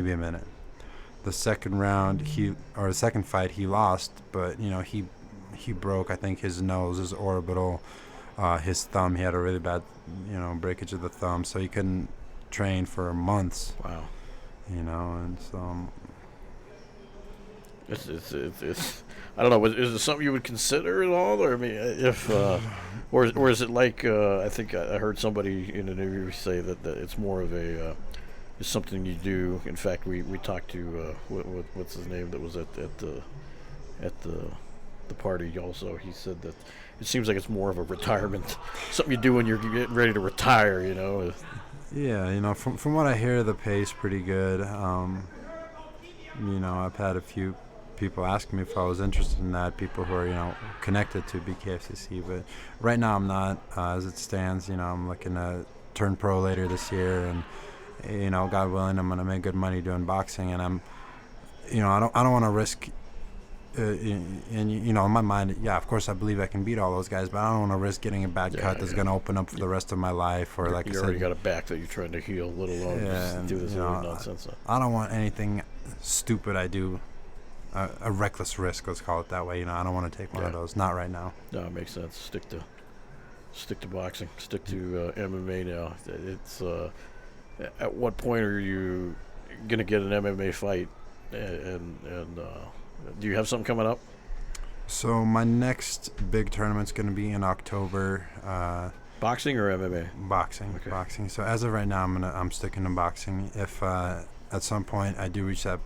maybe a minute. The second round, the second fight, he lost, but he broke, I think, his nose, his orbital, his thumb. He had a really bad, breakage of the thumb, so he couldn't train for months. Wow. And so It's I don't know. Is it something you would consider at all, or I mean, if or is it like I think I heard somebody in an interview say that it's more of a it's something you do. In fact, we talked to what's his name that was at the party. Also, he said that it seems like it's more of a retirement, something you do when you're getting ready to retire. yeah, from what I hear, the pay's pretty good. I've had a few people ask me if I was interested in that, people who are, connected to BKFCC, but right now I'm not. As it stands, I'm looking to turn pro later this year, and, God willing, I'm going to make good money doing boxing, and I don't want to risk, in my mind, yeah, of course I believe I can beat all those guys, but I don't want to risk getting a bad cut that's going to open up for the rest of my life, or like I said. You already got a back that you're trying to heal, let alone just do this other nonsense. I don't want anything stupid I do, a reckless risk, let's call it that way. I don't want to take one of those. Not right now. No, it makes sense. Stick to boxing. Stick to MMA now. It's at what point are you gonna get an MMA fight? And do you have something coming up? So my next big tournament's gonna be in October. Boxing or MMA? Boxing. Okay. Boxing. So as of right now, I'm sticking to boxing. If at some point I do reach that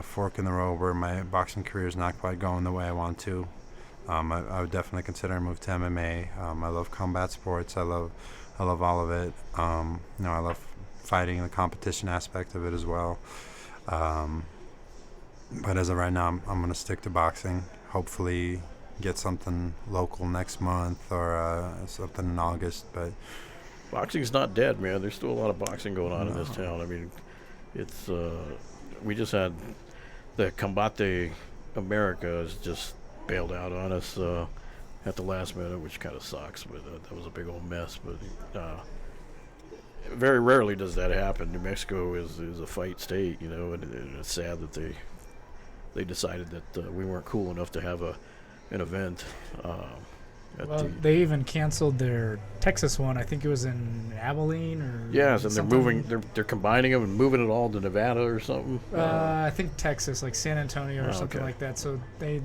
fork in the road where my boxing career is not quite going the way I want to, I would definitely consider a move to MMA. I love combat sports. I love all of it. I love fighting, the competition aspect of it as well. But as of right now, I'm going to stick to boxing. Hopefully get something local next month, or something in August. But boxing's not dead, man. There's still a lot of boxing going on in this town. I mean, it's we just had the Combate America has just bailed out on us at the last minute, which kind of sucks. But that was a big old mess. But very rarely does that happen. New Mexico is a fight state, and it's sad that they decided that we weren't cool enough to have an event. Well, they even canceled their Texas one. I think it was in Abilene or yes, and something. they're combining them and moving it all to Nevada or something. I think Texas, like San Antonio or something like that. So I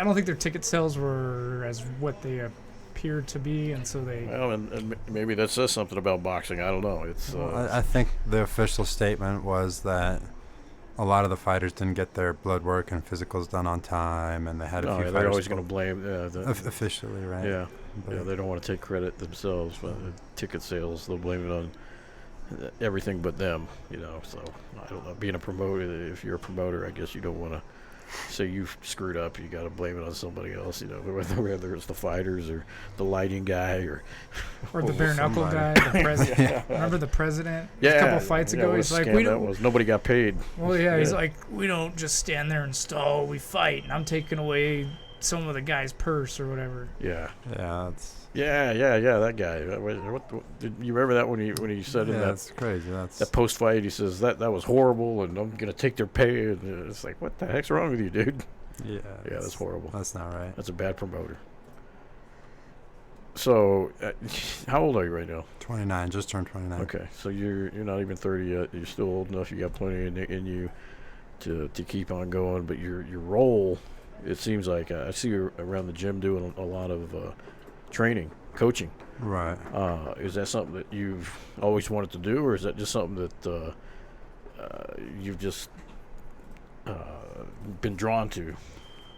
don't think their ticket sales were as what they appeared to be, and so they. Well, and maybe that says something about boxing. I don't know. It's. I think the official statement was that a lot of the fighters didn't get their blood work and physicals done on time, and they had a few fighters. They're always going to blame officially, right? Yeah, they don't want to take credit themselves. But the ticket sales, they'll blame it on everything but them. So I don't know. Being a promoter, if you're a promoter, I guess you don't want to say you screwed up. You got to blame it on somebody else. Whether it's the fighters or the lighting guy or the bare knuckle guy, the president. Yeah. Remember the president? Yeah, a couple fights ago, he's like, nobody got paid. Well, yeah, he's like, we don't just stand there and stall. We fight, and I'm taking away some of the guy's purse or whatever. Yeah. Yeah. That's. Yeah, that guy. What, did you remember that when he said in that? That's crazy. That post fight, he says that was horrible, and I'm gonna take their pay. And it's like, what the heck's wrong with you, dude? Yeah, that's horrible. That's not right. That's a bad promoter. So, how old are you right now? 29. Just turned 29. Okay, so you're not even 30 yet. You're still old enough. You got plenty in you to keep on going. But your role, it seems like I see you around the gym doing a lot of training, coaching. Right. Is that something that you've always wanted to do, or is that just something that you've just been drawn to?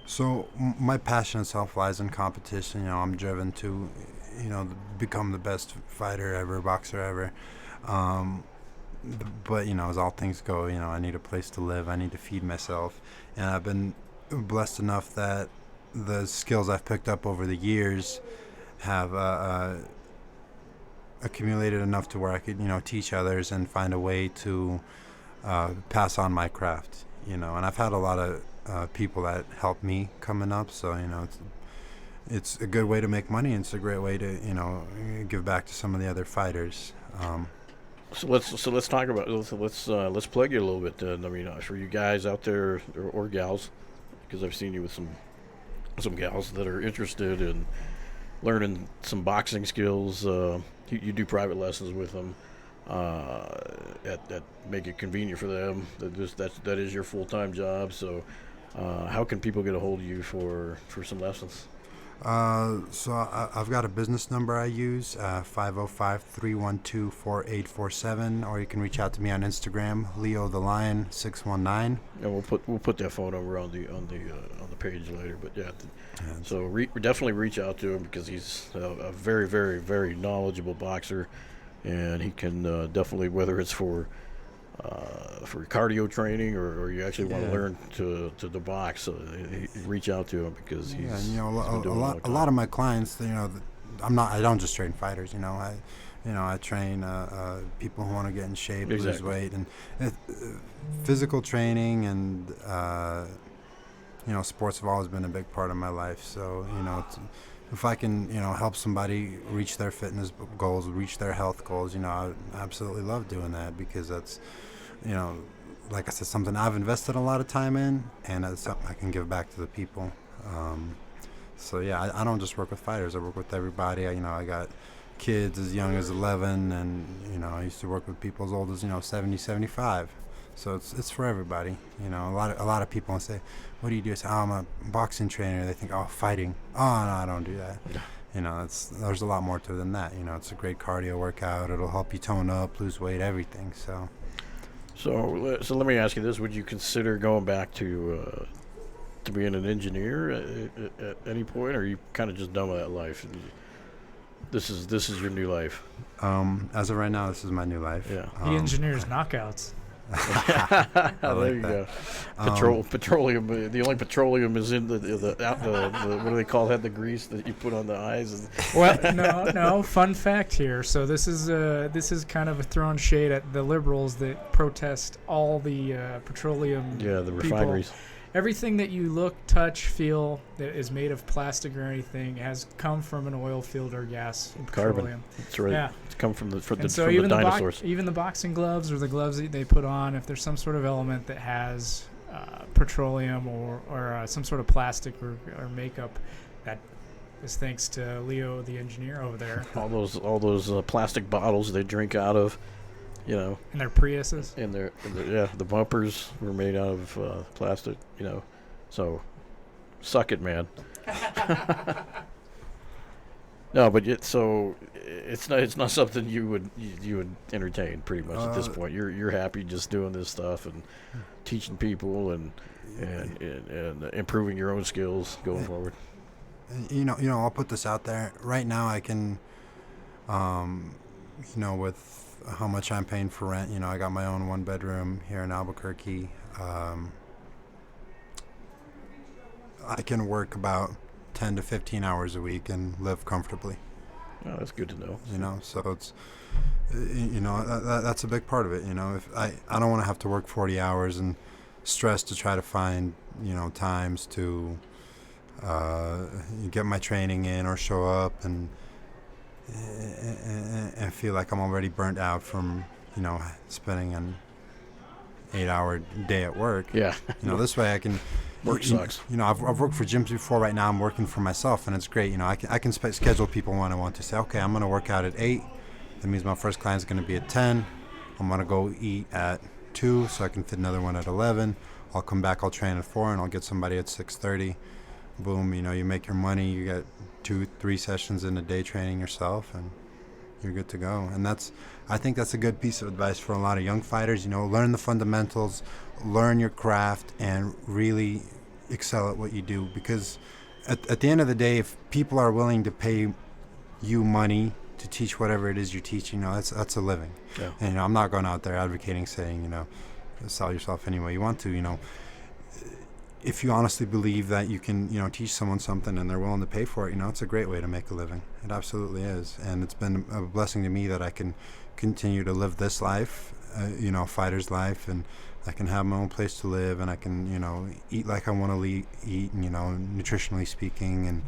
So my passion itself lies in competition. I'm driven to, become the best fighter ever, boxer ever. But as all things go, I need a place to live. I need to feed myself, and I've been blessed enough that the skills I've picked up over the years have accumulated enough to where I could, teach others and find a way to pass on my craft, and I've had a lot of people that help me coming up, so it's a good way to make money, and it's a great way to give back to some of the other fighters. let's talk about let's plug you a little bit. Then. I mean, for you guys out there or gals, because I've seen you with some gals that are interested in learning some boxing skills. You do private lessons with them. That make it convenient for them. That is your full time job. So, how can people get a hold of you for some lessons? I've got a business number I use, 505-312-4847, or you can reach out to me on Instagram, Leo the Lion 619. And we'll put that phone number on the page later. But yeah, so definitely reach out to him because he's a very very very knowledgeable boxer, and he can definitely, whether it's for cardio training or you actually want to learn to box, reach out to him because he's a lot of my clients, I don't just train fighters, I train people who want to get in shape, lose weight, and physical training and sports have always been a big part of my life. So if I can help somebody reach their fitness goals, reach their health goals, I absolutely love doing that because that's like I said, something I've invested a lot of time in, and it's something I can give back to the people. I don't just work with fighters. I work with everybody. I got kids as young as 11, and I used to work with people as old as 70, 75. So it's for everybody. A lot of people say, "What do you do?" I say, "Oh, I'm a boxing trainer." They think, "Oh, fighting." Oh, no, I don't do that. There's a lot more to it than that. It's a great cardio workout. It'll help you tone up, lose weight, everything. So let me ask you this: would you consider going back to being an engineer at any point, or are you kind of just done with that life? This is your new life. As of right now, this is my new life. Yeah. He engineers knockouts. There you go. Petroleum. The only petroleum is in the what do they call that? The grease that you put on the eyes. Well, no. Fun fact here. So this is kind of a thrown shade at the liberals that protest all the petroleum. Yeah, the refineries. People. Everything that you look, touch, feel that is made of plastic or anything has come from an oil field or gas and petroleum. Carbon. That's right. Yeah. It's come from the dinosaurs. Even the boxing gloves or the gloves that they put on, if there's some sort of element that has petroleum or some sort of plastic or makeup, that is thanks to Leo, the engineer over there. all those plastic bottles they drink out of. And their Priuses. And the bumpers were made out of plastic. So suck it, man. No, but it's not something you would entertain pretty much at this point. You're happy just doing this stuff and teaching people and improving your own skills going forward. I'll put this out there right now. I can, with how much I'm paying for rent. I got my own 1-bedroom here in Albuquerque. I can work about 10 to 15 hours a week and live comfortably. Oh, that's good to know. So it's, that's a big part of it. If I don't want to have to work 40 hours and stress to try to find, times to get my training in or show up and feel like I'm already burnt out from, spending an 8-hour day at work. Yeah. This way I can. Work sucks. I've worked for gyms before. Right now I'm working for myself, and it's great. I can schedule people when I want to. Say, okay, I'm going to work out at 8. That means my first client's going to be at 10. I'm going to go eat at 2, so I can fit another one at 11. I'll come back. I'll train at 4, and I'll get somebody at 6:30. Boom. You make your money. You get 2-3 sessions in a day training yourself, and you're good to go. And I think that's a good piece of advice for a lot of young fighters. Learn the fundamentals, learn your craft, and really excel at what you do. Because at the end of the day, if people are willing to pay you money to teach whatever it is you're teaching, that's a living. Yeah. And I'm not going out there advocating saying, sell yourself any way you want to. If you honestly believe that you can, teach someone something and they're willing to pay for it, it's a great way to make a living. It absolutely is. And it's been a blessing to me that I can continue to live this life, fighter's life, and I can have my own place to live, and I can, eat like I want to eat, and, nutritionally speaking,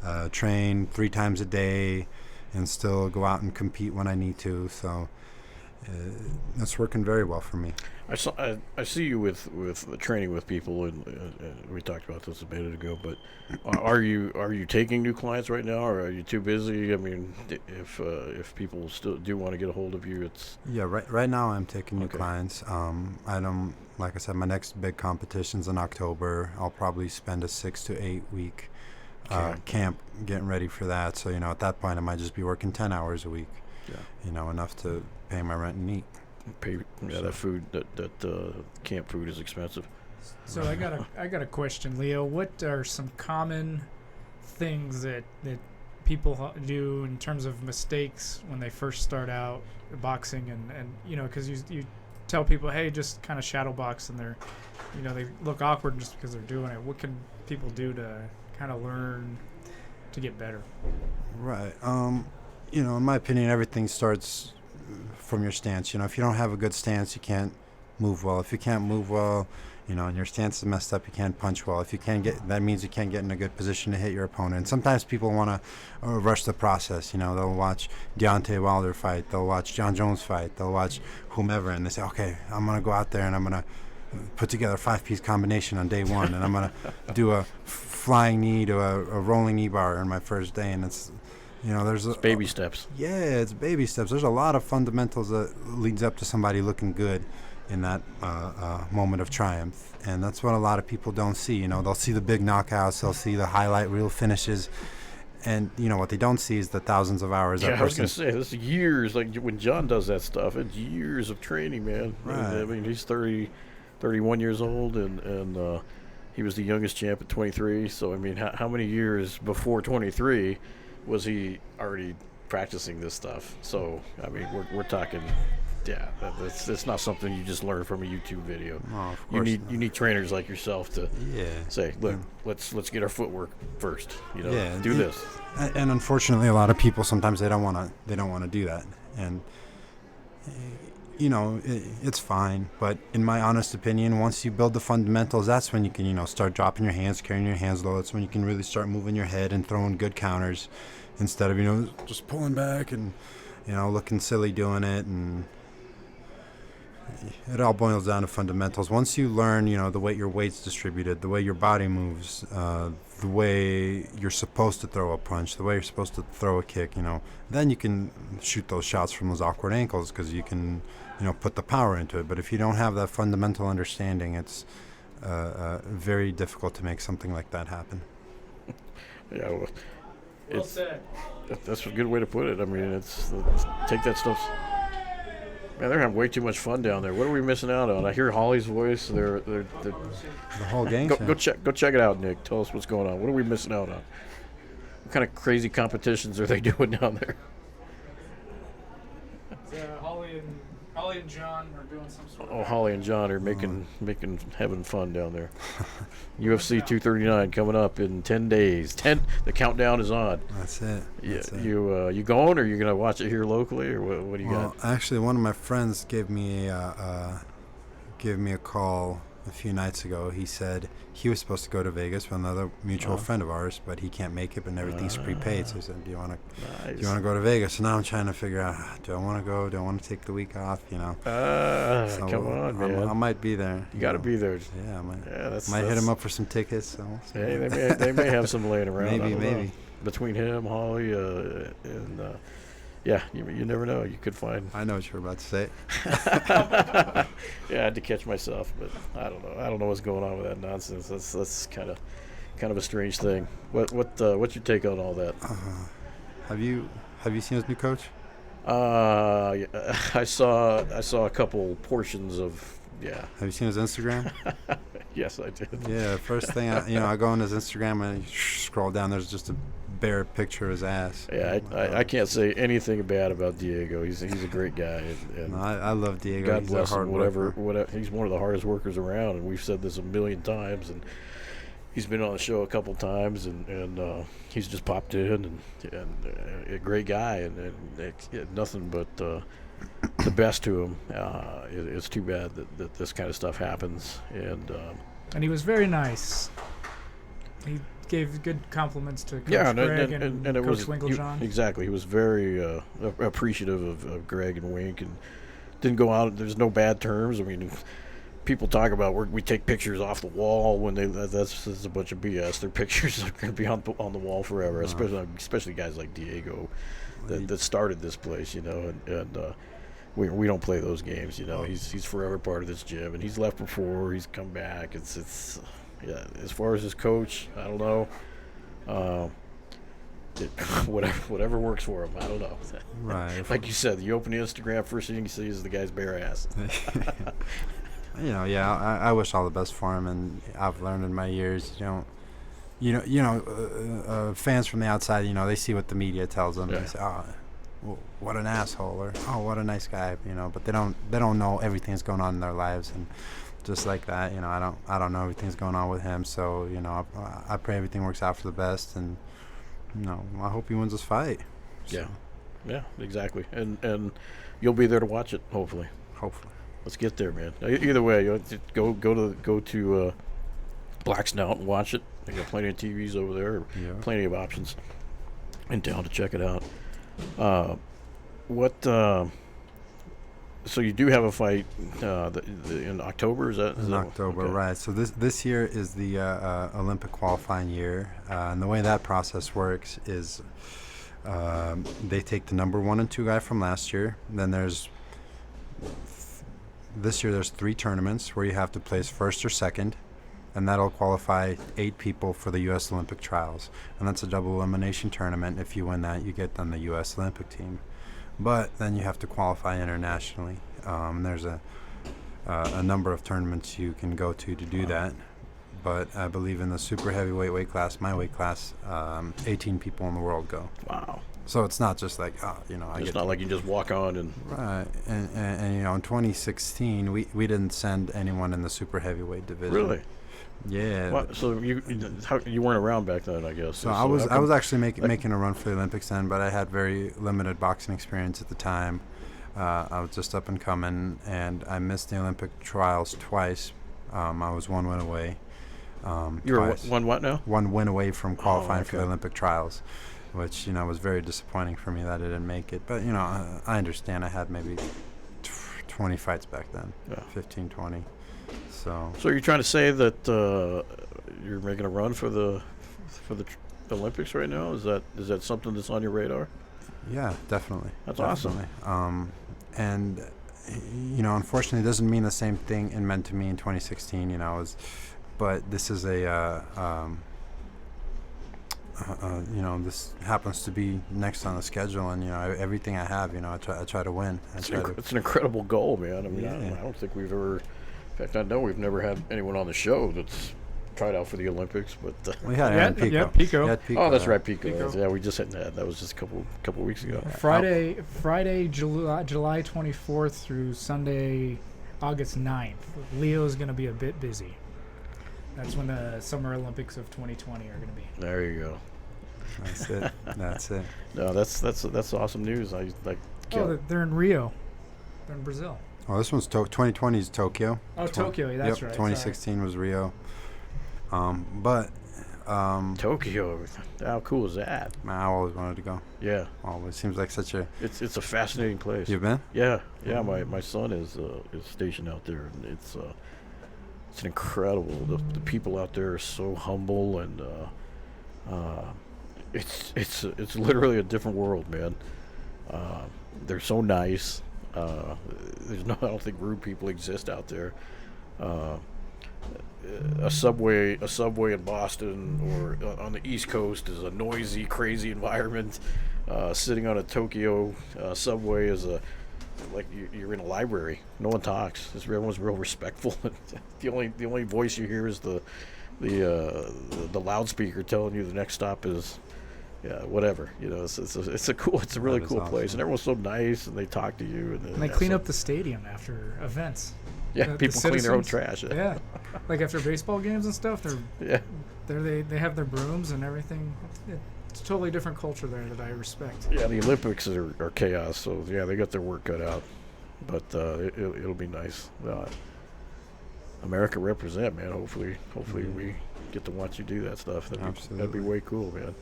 and train 3 times a day and still go out and compete when I need to. So, It's working very well for me. I see you with training with people, and we talked about this a minute ago. But are you taking new clients right now, or are you too busy? I mean, if people still do want to get a hold of you, it's Yeah, right now I'm taking new Okay. clients. I don't, like I said, my next big competition's in October. I'll probably spend a 6 to 8 week Camp. camp getting ready for that. So, at that point I might just be working 10 hours a week, Yeah. enough to pay my rent and eat. Pay, yeah, So- that food, that camp food is expensive. So I got a question, Leo. What are some common things that people do in terms of mistakes when they first start out boxing, and because you tell people, hey, just kind of shadow box, and they look awkward just because they're doing it. What can people do to kind of learn to get better? Right. In my opinion, everything starts from your stance. If you don't have a good stance, you can't move well. If you can't move well, and your stance is messed up, you can't punch well. If you can't that means you can't get in a good position to hit your opponent. And sometimes people want to rush the process. They'll watch Deontay Wilder fight, they'll watch John Jones fight, they'll watch whomever, and they say, okay, I'm going to go out there and I'm going to put together a 5-piece combination on day one, and I'm going to do a flying knee to a rolling knee bar on my first day. And it's there's It's baby steps. Yeah, it's baby steps. There's a lot of fundamentals that leads up to somebody looking good in that moment of triumph, and that's what a lot of people don't see. They'll see the big knockouts, they'll see the highlight reel finishes, and what they don't see is the thousands of hours. Yeah, that I was person. gonna say this is years. Like when John does that stuff, it's years of training, man. Right. I mean, he's 31 years old, and he was the youngest champ at 23. So I mean, how many years before 23 was he already practicing this stuff? So I mean, we're talking. Yeah, it's not something you just learn from a YouTube video. No, of You course need not. you need trainers like yourself to Yeah. say, look, Mm. let's get our footwork first. Yeah, Do this. And unfortunately, a lot of people sometimes they don't want to do that, and it's fine. But in my honest opinion, once you build the fundamentals, that's when you can start dropping your hands, carrying your hands low. That's when you can really start moving your head and throwing good counters, instead of just pulling back and looking silly doing it. And it all boils down to fundamentals. Once you learn, the way your weight's distributed, the way your body moves, the way you're supposed to throw a punch, the way you're supposed to throw a kick, then you can shoot those shots from those awkward ankles, because you can, put the power into it. But if you don't have that fundamental understanding, it's very difficult to make something like that happen. Yeah, well, Well it's said. that's a good way to put it. I mean, it's take that stuff. Man, they're having way too much fun down there. What are we missing out on? I hear Holly's voice. They're The whole game. go check it out, Nick. Tell us what's going on. What are we missing out on? What kind of crazy competitions are they doing down there? Holly and John are doing some sort Oh, Holly and John are making having fun down there. UFC 239 coming up in 10 days. The countdown is on. That's it. Yeah, That's it. you going, or you gonna watch it here locally, or what do you Well, got? actually, one of my friends gave me a call a few nights ago. He said he was supposed to go to Vegas with another mutual Oh. friend of ours, but he can't make it, but everything's prepaid. So he said, "Do you want Nice. to go to Vegas?" So now I'm trying to figure out, do I want to go? Do I want to take the week off? So Come on, man. I might be there. You got to be there. Yeah, I might. Yeah, Might hit him up for some tickets. So we'll see. Hey, they may have some laying around. I Maybe, don't know. maybe. Between him, Holly, and yeah, you never know. You could find. I know what you're about to say. Yeah, I had to catch myself, but I don't know. I don't know what's going on with that nonsense. That's kind of a strange thing. What's your take on all that? Have you seen his new coach? Yeah, I saw a couple portions of. Yeah. Have you seen his Instagram? Yes, I did. Yeah, the first thing I go on his Instagram and I scroll down. There's just a bare picture of his ass. Yeah, I can't say anything bad about Diego. He's a great guy, and No, I love Diego. God He's bless a hard him. worker. Whatever. He's one of the hardest workers around, and we've said this a million times. And he's been on the show a couple times, and he's just popped in, and a great guy, and nothing but the best to him. It's too bad that this kind of stuff happens, And he was very nice. He gave good compliments to Coach yeah, Greg and and it Coach was Winklejohn. exactly. He was very appreciative of Greg and Wink, and didn't go out. There's no bad terms. I mean, people talk about we take pictures off the wall when that's a bunch of BS. Their pictures are going to be on the wall forever. Especially guys like Diego that started this place, and we don't play those games. He's forever part of this gym, and he's left before. He's come back. It's yeah. As far as his coach, I don't know. Whatever works for him. I don't know. Right. Like you said, you open the Instagram, first thing you see is the guy's bare ass. I wish all the best for him, and I've learned in my years, fans from the outside, they see what the media tells them. Yeah. They say, "Oh, well, what an asshole," or "Oh, what a nice guy," but they don't know everything that's going on in their lives, and just like that, I don't know everything's going on with him. So, I pray everything works out for the best, and I hope he wins this fight. So. Yeah, exactly. And you'll be there to watch it, hopefully. Hopefully. Let's get there, man. Either way, go to Black Snout and watch it. They got plenty of TVs over there, plenty of options in town to check it out. So you do have a fight in October? Is that October, okay. Right. So this year is the Olympic qualifying year, and the way that process works is they take the number 1 and 2 guy from last year. Then this year there's 3 tournaments where you have to place first or second, and that'll qualify 8 people for the U.S. Olympic trials. And that's a double elimination tournament. If you win that, you get on the U.S. Olympic team. But then you have to qualify internationally. There's a number of tournaments you can go to do that. But I believe in the super heavyweight weight class, my weight class, 18 people in the world go. Wow. So it's not just like, it's not like you just walk on and... Right. And in 2016, we didn't send anyone in the super heavyweight division. Really? Yeah. What? So you weren't around back then, I guess. So I was actually making a run for the Olympics then, but I had very limited boxing experience at the time. I was just up and coming, and I missed the Olympic trials twice. I was 1 win away. You were one what now? 1 win away from qualifying okay. for the Olympic trials, which was very disappointing for me that I didn't make it. But I understand. I had maybe 20 fights back then, 15, 20. So you're trying to say that you're making a run for the Olympics right now? Is that something that's on your radar? Yeah, definitely. That's definitely. awesome. And unfortunately, it doesn't mean the same thing it meant to me in 2016. But this is this happens to be next on the schedule, and everything I have, I try to win. It's an incredible goal, man. I mean, I don't think we've ever. In fact, I know we've never had anyone on the show that's tried out for the Olympics, but we had Pico. Yeah, Pico. Oh, that's right, Pico. Pico. Yeah, we just hit that. That was just a couple weeks ago. Friday, July 24th through Sunday, August 9th. Leo's going to be a bit busy. That's when the Summer Olympics of 2020 are going to be. There you go. That's it. No, that's awesome news. They're in Rio. They're in Brazil. Oh, this one's 2020 is Tokyo. Oh, Tokyo. That's right. 2016 was Rio. Tokyo. How cool is that? I always wanted to go. Yeah. Always seems like such a. It's a fascinating place. You've been? Yeah. My son is stationed out there, and it's incredible. The people out there are so humble, and it's literally a different world, man. They're so nice. I don't think rude people exist out there. A subway in Boston or on the East Coast is a noisy, crazy environment. Sitting on a Tokyo subway is like you're in a library. No one talks. Everyone's real respectful. the only voice you hear is the loudspeaker telling you the next stop is. Yeah, whatever. It's a really cool awesome. place, and everyone's so nice, and they talk to you, and they clean up the stadium after events. Yeah, people clean their own trash. Yeah, like after baseball games and stuff, they have their brooms and everything. It's a totally different culture there that I respect. Yeah, the Olympics are chaos, so yeah, they got their work cut out, but it'll be nice. America represent, man. Hopefully we get to watch you do that stuff. That'd be way cool, man.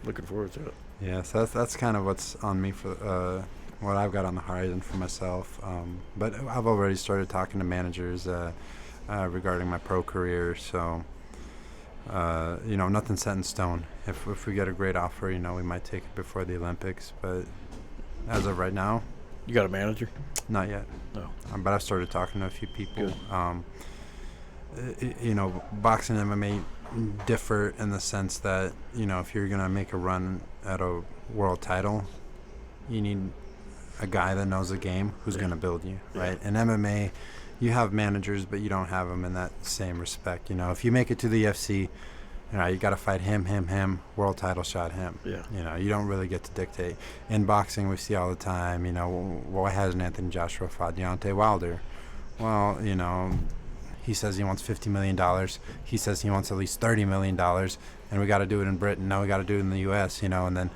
Looking forward to it. Yeah, so that's kind of what's on me for what I've got on the horizon for myself. But I've already started talking to managers regarding my pro career. So, nothing's set in stone. If we get a great offer, we might take it before the Olympics. But as of right now, You got a manager? not yet. No. But I've started talking to a few people. Good. Boxing and MMA differ in the sense that, if you're going to make a run at a world title, you need a guy that knows the game who's Yeah. going to build you, Yeah. right? In MMA, you have managers, but you don't have them in that same respect. If you make it to the UFC, you got to fight him, world title shot him. Yeah. You don't really get to dictate. In boxing, we see all the time, why hasn't Anthony Joshua fought Deontay Wilder? Well, he says he wants $50 million. He says he wants at least $30 million. And we got to do it in Britain. Now we got to do it in the U.S., and then,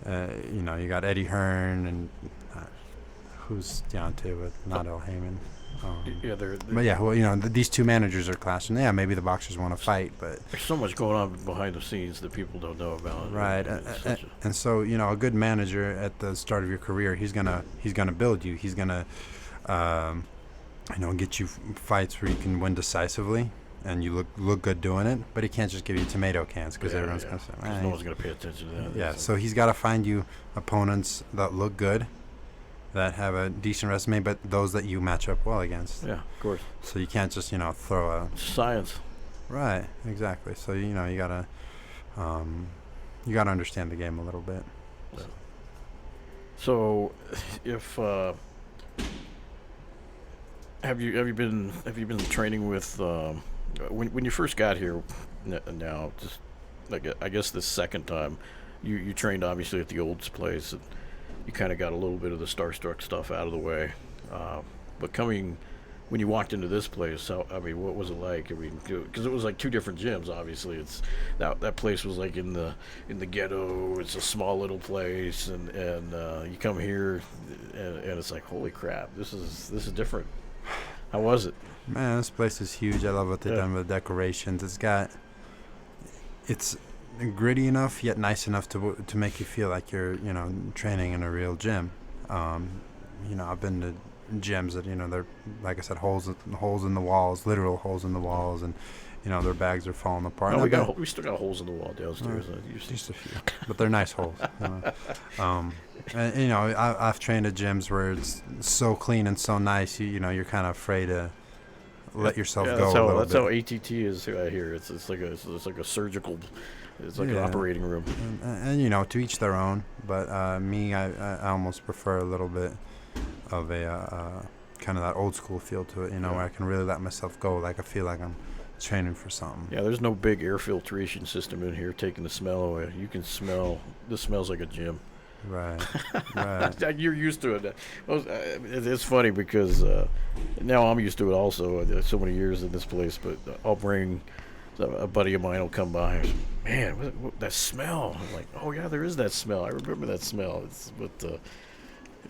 you got Eddie Hearn and who's Deontay with? Not El Heyman. Yeah, But yeah, well, these two managers are clashing. Yeah, maybe the boxers want to fight, but there's so much going on behind the scenes that people don't know about. right. And so a good manager at the start of your career, he's gonna build you. He's gonna get you fights where you can win decisively and you look good doing it. But he can't just give you tomato cans because everyone's gonna say, no one's gonna pay attention to that. Yeah, so he's got to find you opponents that look good, that have a decent resume, but those that you match up well against. Yeah, of course. So you can't just throw a Science. right. Exactly. So you gotta understand the game a little bit. Yeah. So, if have you been training with when you first got here? Now, just like I guess the second time, you trained obviously at the Olds place. And you kind of got a little bit of the starstruck stuff out of the way, but when you walked into this place, what was it like? Because it was like two different gyms. Obviously, it's that place was like in the ghetto. It's a small little place, and you come here, and it's like, holy crap, this is different. How was it? Man, this place is huge. I love what they've Yeah. done with the decorations. It's gritty enough yet nice enough to make you feel like you're training in a real gym. I've been to gyms that they're, like I said, holes in the walls, literal holes in the walls, and their bags are falling apart. No, And we still got holes in the wall downstairs. just a few, but they're nice holes. And I've trained at gyms where it's so clean and so nice. You're kind of afraid to let yourself go a little that's bit. how ATT is here. It's like a surgical. It's like an Yeah. operating room. And to each their own. But me, I almost prefer a little bit of a kind of that old school feel to it. Where I can really let myself go. Like I feel like I'm training for something. Yeah, there's no big air filtration system in here taking the smell away. You can smell. This smells like a gym. Right. Right. You're used to it. Well, it's funny because now I'm used to it also. So many years in this place, but I'll bring a buddy of mine will come by and say, man, what that smell. I'm like, oh yeah, there is that smell. I remember that smell. It's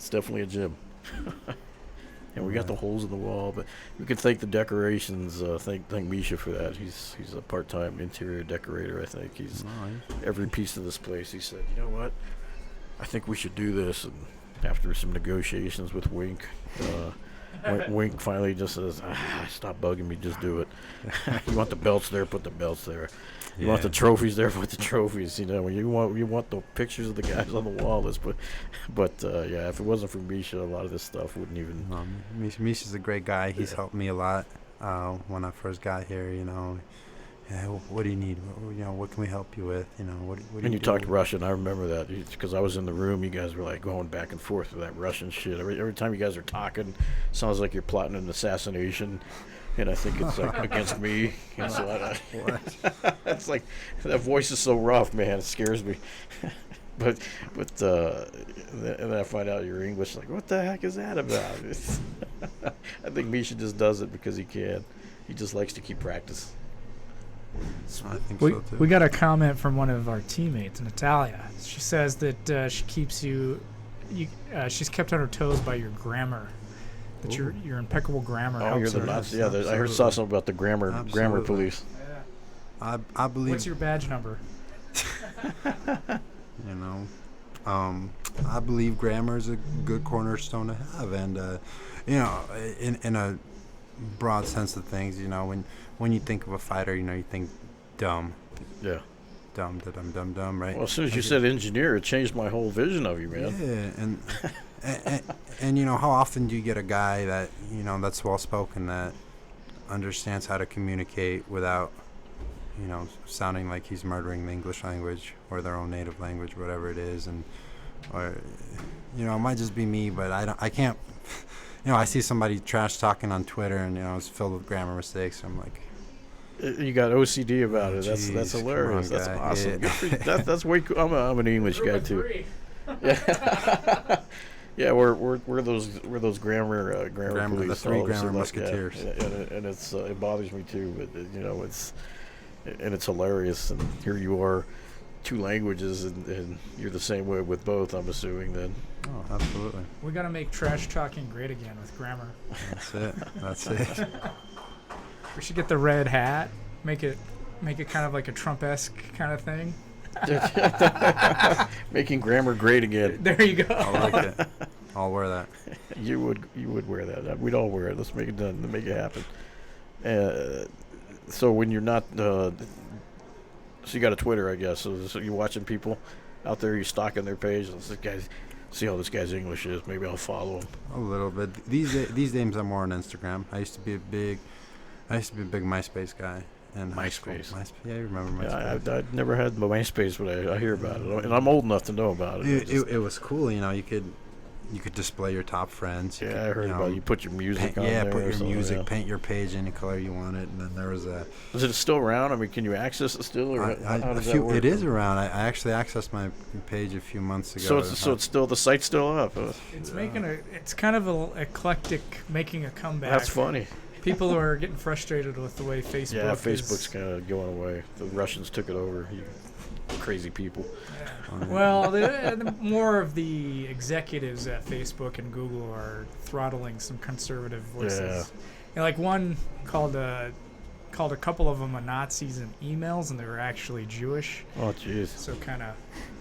definitely a gym. And we got the holes in the wall, but we can thank the decorations. Thank Misha for that. He's a part-time interior decorator. I think he's every piece of this place. He said, you know what? I think we should do this. And after some negotiations with Wink, Wink finally just says, stop bugging me, just do it. You want the belts there, put the belts there. You want the trophies there, put the trophies. When you want the pictures of the guys on the wall, but if it wasn't for Misha, a lot of this stuff wouldn't even. Misha's a great guy. He's helped me a lot when I first got here. What do you need? What can we help you with? What When you talked Russian, I remember that because I was in the room. You guys were like going back and forth with that Russian shit. Every time you guys are talking, sounds like you're plotting an assassination, and I think it's like against me. And so it's like that voice is so rough, man. It scares me. but and then I find out you're English. Like, what the heck is that about? I think Misha just does it because he can. He just likes to keep practice. I think We, so too. we got a comment from one of our teammates, Natalia. She says that she keeps she's kept on her toes by your grammar. That your impeccable grammar Oh, helps you're the her. Nazi. Yeah, I saw something about the grammar Absolutely. police. Yeah. I believe. What's your badge number? I believe grammar is a good cornerstone to have, and you know, in a broad sense of things, you know, when you think of a fighter, you know, you think dumb, Yeah. dumb, da dum dum dum, right? Well, as soon as you Like said engineer, it changed my whole vision of you, man. yeah, and you know, how often do you get a guy that you know that's well spoken that understands how to communicate without you know sounding like he's murdering the English language or their own native language, whatever it is, and or you know, it might just be me, but I can't. You know, I see somebody trash talking on Twitter, and you know, it's filled with grammar mistakes. I'm like, You got OCD about it. That's Jeez, come hilarious. on, That's guy. awesome. Yeah. Good for you. That's way cool. I'm an English guy too. Yeah. Yeah, we're those grammar Grammar, the police, three all of us grammar are like, musketeers. yeah, and it's it bothers me too, but you know it's hilarious, and here you are, two languages, and you're the same way with both. I'm assuming then. Oh, absolutely. We got to make trash talking great again with grammar. That's it. That's it. We should get the red hat, make it kind of like a Trump-esque kind of thing. Making grammar great again. There you go. I like it. I'll wear that. You would wear that. We'd all wear it. Let's make it done. Let's make it happen. So when you're not, so you got a Twitter, I guess. So you're watching people out there. You're stalking their page. And this guy, see how this guy's English is. Maybe I'll follow him. A little bit. These days I'm more on Instagram. I used to be a big MySpace guy. And MySpace. Yeah, you remember MySpace? Yeah, I never had MySpace, but I hear about it, and I'm old enough to know about it. It was cool. You know, you could display your top friends. You Yeah, could, I heard you know, about it. You put your music on yeah, there. put or your something, music, yeah. paint your page any color you wanted, and then there was a. Is it still around? I mean, can you access it still, or how does that work? It is around. I actually accessed my page a few months ago. So it's still the site's still up. It's it's kind of eclectic, making a comeback. That's funny. People are getting frustrated with the way Facebook. Yeah, is. Facebook's kind of going away. The Russians took it over. You crazy people. Yeah. Well, the more of the executives at Facebook and Google are throttling some conservative voices. Yeah. And like one called a couple of them a Nazis in emails, and they were actually Jewish. Oh, jeez. So kind of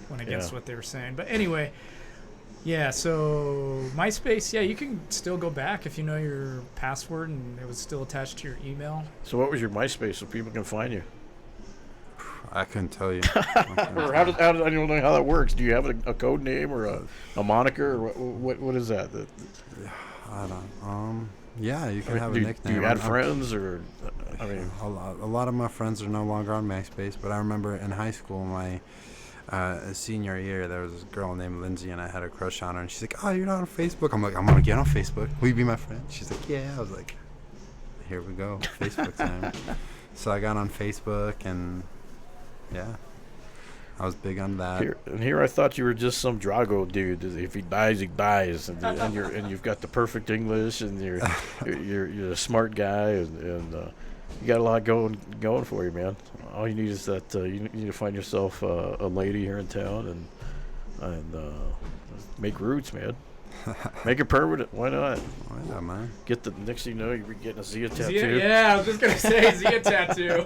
went against Yeah. what they were saying. But anyway, yeah. So MySpace, yeah, you can still go back if you know your password and it was still attached to your email. So what was your MySpace so people can find you? I couldn't tell you. Or how did I don't know how that works. Do you have a code name or a moniker or what is that? I don't. Yeah, you can have a do nickname. you add friends or? I mean, a lot of my friends are no longer on MySpace, but I remember in high school, my senior year, there was this girl named Lindsay, and I had a crush on her, and she's like, "Oh, you're not on Facebook." I'm like, "I'm gonna get on Facebook. Will you be my friend?" She's like, "Yeah." I was like, "Here we go, Facebook time." So I got on Facebook, and yeah, I was big on that. Here I thought you were just some Drago dude. If he dies, he dies, and you've got the perfect English, and you're a smart guy, and you got a lot going for you, man. All you need is that you need to find yourself a lady here in town and make roots, man. Make it permanent. Why not? Why not, man? Get the next thing you know, you're getting a Zia tattoo. Yeah, I was just gonna say Zia tattoo.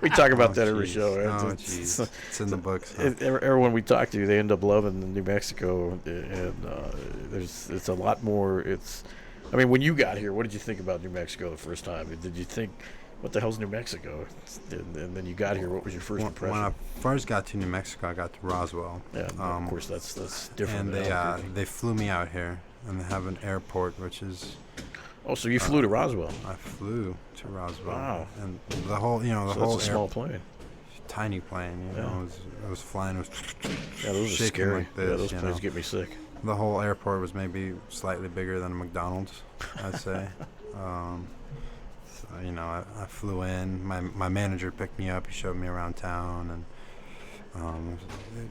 We talk about that every jeez. show. Right? Oh, jeez. It's in the books. Huh? Everyone we talk to, they end up loving New Mexico, and it's a lot more. I mean, when you got here, what did you think about New Mexico the first time? Did you think, what the hell's New Mexico? And then you got here. What was your first impression? When I first got to New Mexico, I got to Roswell. Yeah, of course that's different. And they flew me out here, and they have an airport, which is. Oh, so you flew to Roswell? I flew to Roswell. Wow. And the whole, So whole that's a small plane. tiny plane, you know, it was flying. It was Yeah, those are shaking scary. like this, Yeah, those you planes know. get me sick. The whole airport was maybe slightly bigger than a McDonald's, I'd say. So, I flew in. My manager picked me up. He showed me around town, and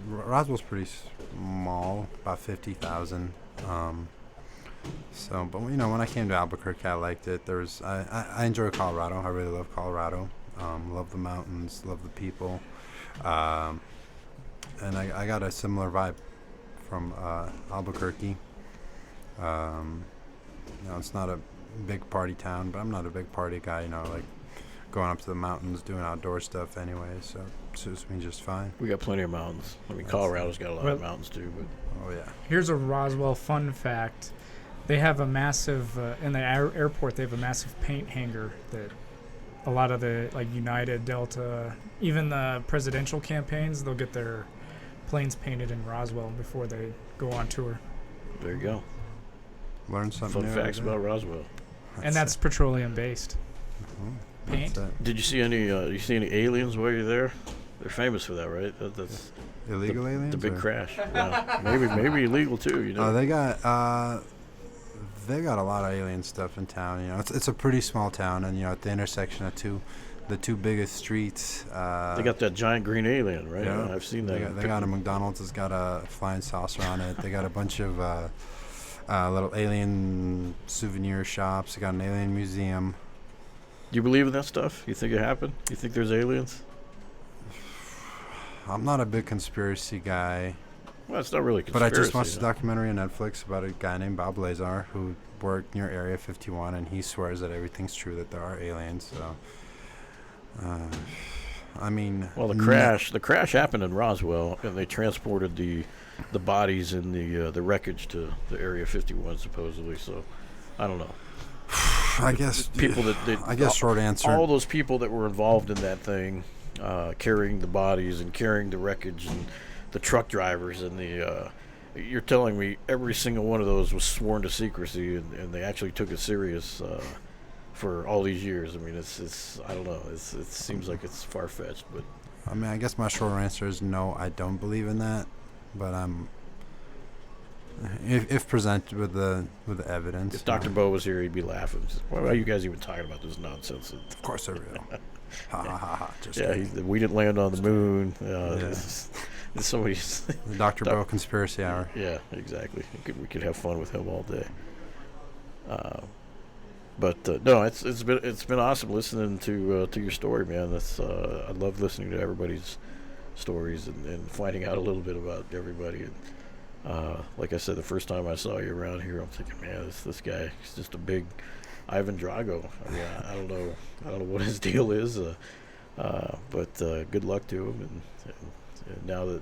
Roswell's pretty small, about 50,000. But when I came to Albuquerque, I liked it. I enjoy Colorado. I really love Colorado. Love the mountains. Love the people. And I got a similar vibe from Albuquerque. It's not a big party town, but I'm not a big party guy. Like going up to the mountains, doing outdoor stuff anyway, so it suits me just fine. We got plenty of mountains. I mean, Colorado's got a lot of mountains too. But Oh yeah. Here's a Roswell fun fact. They have a massive, in the airport, they have a massive paint hanger that a lot of the, like United, Delta, even the presidential campaigns, they'll get their planes painted in Roswell before they go on tour. there you go. Learn something Fun new. facts about Roswell. And that's petroleum based. Paint. Did you see any aliens while you're there? They're famous for that, right? That's Illegal aliens? the big or- crash. Yeah. maybe illegal too. You know. Oh, they got a lot of alien stuff in town. You know, it's a pretty small town, and you know, at the intersection of the two biggest streets. They got that giant green alien, right? Yeah. I've seen that. They got a McDonald's that's got a flying saucer on it. They got a bunch of little alien souvenir shops. They got an alien museum. Do you believe in that stuff? You think it happened? You think there's aliens? I'm not a big conspiracy guy, Well, it's not really but conspiracy. I just watched a though. documentary on Netflix about a guy named Bob Lazar who worked near Area 51, and he swears that everything's true, that there are aliens. So, I mean, Well, the crash happened in Roswell, and they transported the bodies and the wreckage to the Area 51 supposedly. So, I don't know. I guess People that I guess short answer. all those people that were involved in that thing, carrying the bodies and carrying the wreckage, and the truck drivers and the. You're telling me every single one of those was sworn to secrecy, and they actually took it serious for all these years. I mean, it's I don't know. It seems like it's far fetched, but I mean, I guess my short answer is no. I don't believe in that, but if presented with the evidence. if Dr. Bo was here, he'd be laughing. Just, why are you guys even talking about this nonsense? Of course they're real. Ha ha ha ha. Just Yeah, kidding. we didn't land on the moon. Yeah. It's somebody's. The Dr. Bo conspiracy hour. Yeah, exactly. We could have fun with him all day. But no, it's been awesome listening to your story, man. That's I love listening to everybody's stories and finding out a little bit about everybody. And like I said, the first time I saw you around here, I'm thinking, man, this guy is just a big Ivan Drago. I mean, I don't know what his deal is, but good luck to him. And now that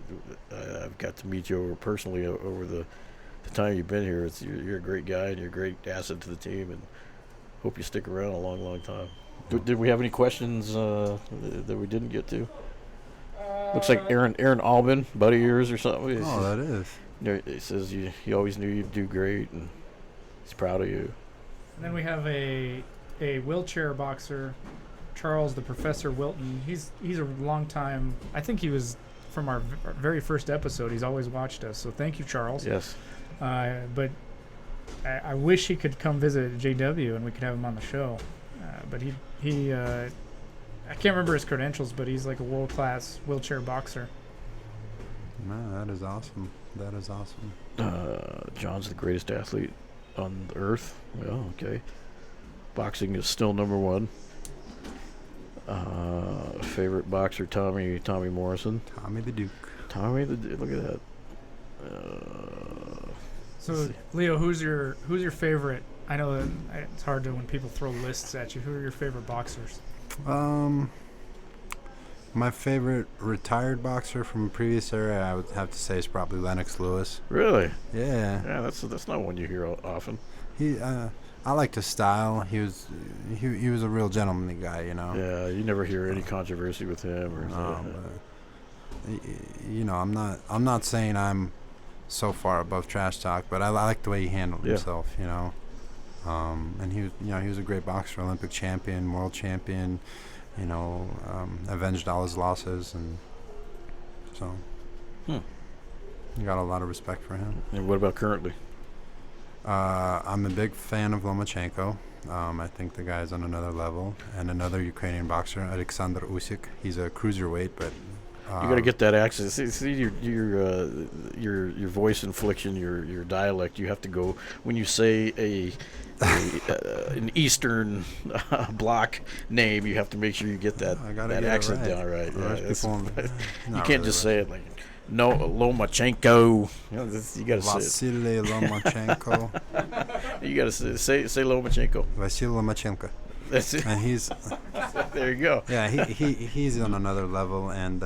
I've got to meet you personally over the time you've been here, you're a great guy and you're a great asset to the team, and hope you stick around a long, long time. Did we have any questions that we didn't get to? Looks like Aaron Albin, buddy of yours or something. Oh, that is. He says he always knew you'd do great, and he's proud of you. And then we have a wheelchair boxer, Charles the Professor Wilton. He's a long time. I think he was from our very first episode. He's always watched us. So thank you, Charles. Yes. But I wish he could come visit JW and we could have him on the show. But he I can't remember his credentials, but he's like a world-class wheelchair boxer. Man, that is awesome. That is awesome. John's the greatest athlete on the earth. Well, okay. Boxing is still number one. Favorite boxer, Tommy Morrison. Tommy the Duke. Look at that. So Leo, who's your favorite? I know that it's hard to when people throw lists at you. Who are your favorite boxers? My favorite retired boxer from a previous era, I would have to say, is probably Lennox Lewis. Really? Yeah. Yeah, that's not one you hear often. I liked his style. He was a real gentlemanly guy, you know. Yeah, you never hear any controversy with him or you know, I'm not saying I'm so far above trash talk, but I like the way he handled himself, you know. And he was a great boxer, Olympic champion, world champion, you know, avenged all his losses, and so you got a lot of respect for him. And what about currently? I'm a big fan of Lomachenko. I think the guy's on another level. And another Ukrainian boxer, Alexander Usyk. He's a cruiserweight, but You got to get that accent. See your voice inflection, your dialect. You have to go when you say an Eastern bloc name. You have to make sure you get that accent down right. Yeah, you can't just say it like no Lomachenko. You got to say Vasily Lomachenko. it. You got to say Lomachenko. Vasily Lomachenko. That's it. and he's There you go. yeah he's on another level. And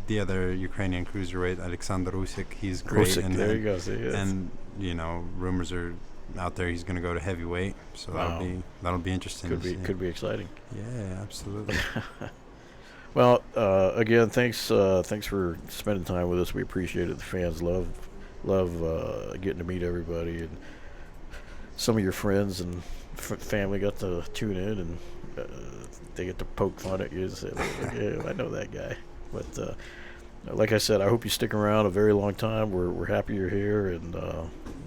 the other Ukrainian cruiserweight, Alexander Usyk, he's great. Usyk, And there you go. See, yes. and rumors are out there he's going to go to heavyweight, so Wow. that'll be interesting. Could be exciting. Yeah, absolutely. Well, again, thanks for spending time with us. We appreciate it. The fans love getting to meet everybody, and some of your friends and family got to tune in, and they get to poke fun at you and say, "Yeah, I know that guy." But like I said, I hope you stick around a very long time. We're happy you're here, and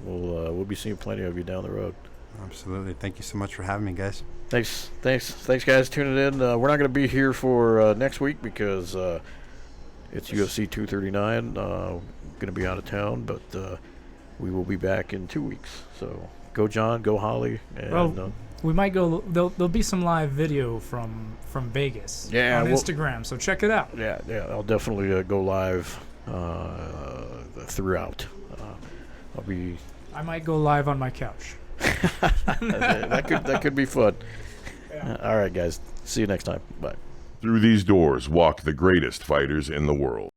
we'll be seeing plenty of you down the road. Absolutely. Thank you so much for having me, guys. Thanks, guys, tuning in. We're not going to be here for next week because it's UFC 239. Going to be out of town, but we will be back in 2 weeks. So go, John. Go, Holly. And, we might go. There'll be some live video from Vegas on Instagram, so check it out. Yeah. I'll definitely go live throughout. I might go live on my couch. that could be fun. Yeah. All right, guys. See you next time. Bye. Through these doors walk the greatest fighters in the world.